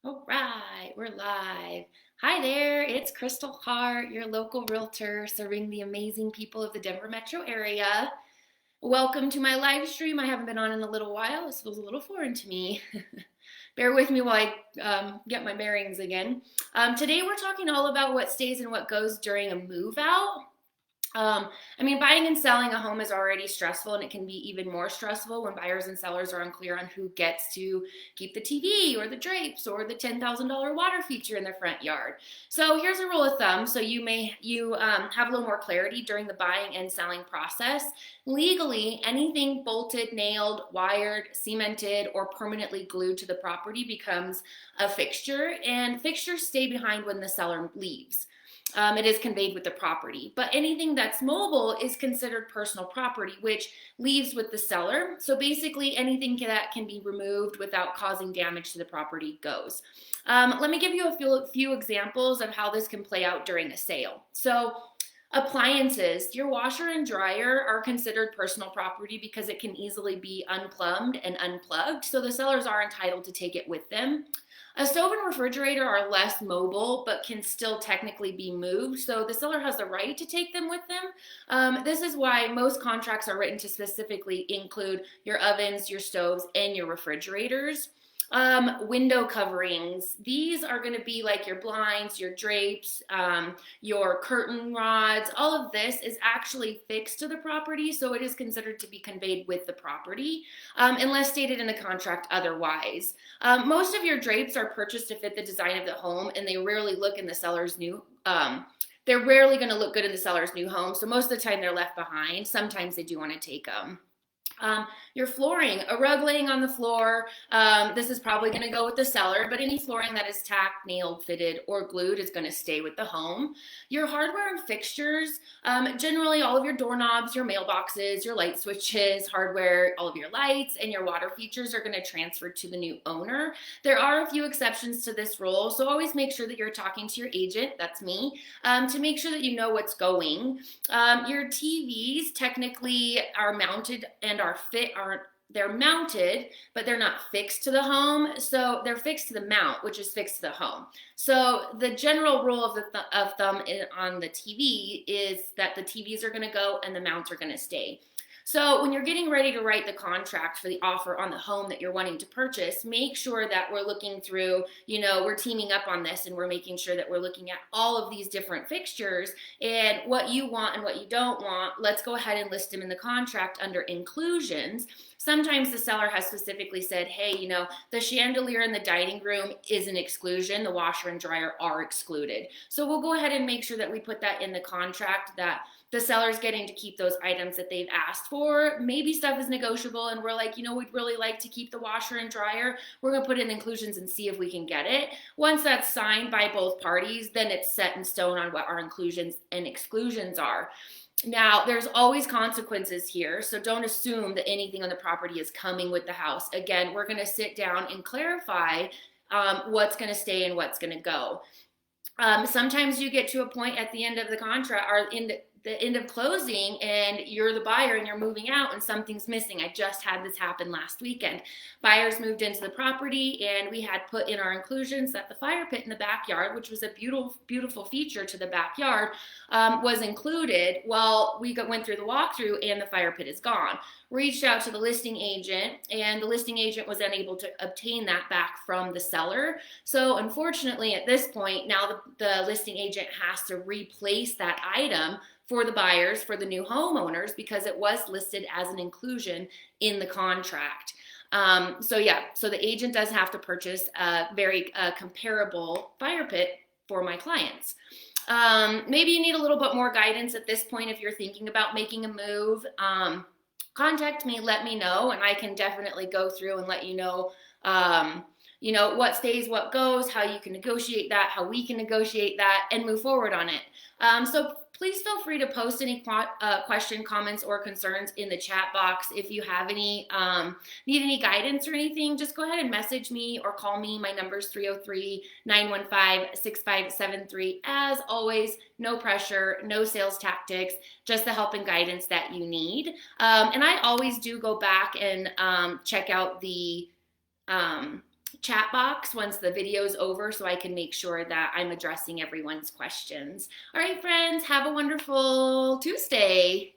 All right, we're live. Hi there, it's Crystal Hart, your local realtor serving the amazing people of the Denver metro area. Welcome to my live stream. I haven't been on in a little while. This feels a little foreign to me. Bear with me while I get my bearings again. Today we're talking all about what stays and what goes during a move out. Um, Buying and selling a home is already stressful, and it can be even more stressful when buyers and sellers are unclear on who gets to keep the TV or the drapes or the $10,000 water feature in their front yard. So here's a rule of thumb, so you have a little more clarity during the buying and selling process. Legally, anything bolted, nailed, wired, cemented, or permanently glued to the property becomes a fixture, and fixtures stay behind when the seller leaves. It is conveyed with the property. But anything that's mobile is considered personal property, which leaves with the seller. So basically, anything that can be removed without causing damage to the property goes. Let me give you a few examples of how this can play out during a sale. So, appliances, your washer and dryer are considered personal property because it can easily be unplumbed and unplugged. So, the sellers are entitled to take it with them. A stove and refrigerator are less mobile but can still technically be moved, so the seller has the right to take them with them. This is why most contracts are written to specifically include your ovens, your stoves, and your refrigerators. Window coverings. These are going to be like your blinds, your drapes, your curtain rods. All of this is actually fixed to the property, so it is considered to be conveyed with the property, unless stated in the contract otherwise. Most of your drapes are purchased to fit the design of the home, and they rarely look in the seller's new. They're rarely going to look good in the seller's new home, so most of the time they're left behind. Sometimes they do want to take them. Your flooring, a rug laying on the floor, this is probably going to go with the seller, but any flooring that is tacked, nailed, fitted, or glued is going to stay with the home. Your hardware and fixtures, generally all of your doorknobs, your mailboxes, your light switches, hardware, all of your lights, and your water features are going to transfer to the new owner. There are a few exceptions to this rule, so always make sure that you're talking to your agent, that's me, to make sure that you know what's going. Your TVs technically are mounted and they're mounted, but they're not fixed to the home. So they're fixed to the mount, which is fixed to the home. So the general rule of thumb on the TV is that the TVs are going to go and the mounts are going to stay. So when you're getting ready to write the contract for the offer on the home that you're wanting to purchase, make sure that we're looking through, we're teaming up on this and we're making sure that we're looking at all of these different fixtures and what you want and what you don't want. Let's go ahead and list them in the contract under inclusions. Sometimes the seller has specifically said, hey, the chandelier in the dining room is an exclusion. The washer and dryer are excluded. So we'll go ahead and make sure that we put that in the contract, that the seller's getting to keep those items that they've asked for. Maybe stuff is negotiable and we're like, we'd really like to keep the washer and dryer. We're going to put in inclusions and see if we can get it. Once that's signed by both parties, then it's set in stone on what our inclusions and exclusions are. Now, there's always consequences here, so don't assume that anything on the property is coming with the house. Again, we're going to sit down and clarify what's going to stay and what's going to go. Sometimes you get to a point at the end of the contract or in the end of closing and you're the buyer and you're moving out and something's missing. I just had this happen last weekend. Buyers moved into the property and we had put in our inclusions that the fire pit in the backyard, which was a beautiful feature to the backyard, was included. Well, we went through the walkthrough and the fire pit is gone. Reached out to the listing agent and the listing agent was unable to obtain that back from the seller. So unfortunately at this point, now the listing agent has to replace that item for the buyers, for the new homeowners, because it was listed as an inclusion in the contract. So the agent does have to purchase a very comparable fire pit for my clients. Maybe you need a little bit more guidance at this point if you're thinking about making a move. Contact me, let me know, and I can definitely go through and let you know, what stays, what goes, how you can negotiate that, how we can negotiate that, and move forward on it. So please feel free to post any question, comments, or concerns in the chat box. If you have any, need any guidance or anything, just go ahead and message me or call me. My number is 303-915-6573. As always, no pressure, no sales tactics, just the help and guidance that you need. And I always do go back and check out the chat box once the video is over so I can make sure that I'm addressing everyone's questions. All right, friends, have a wonderful Tuesday.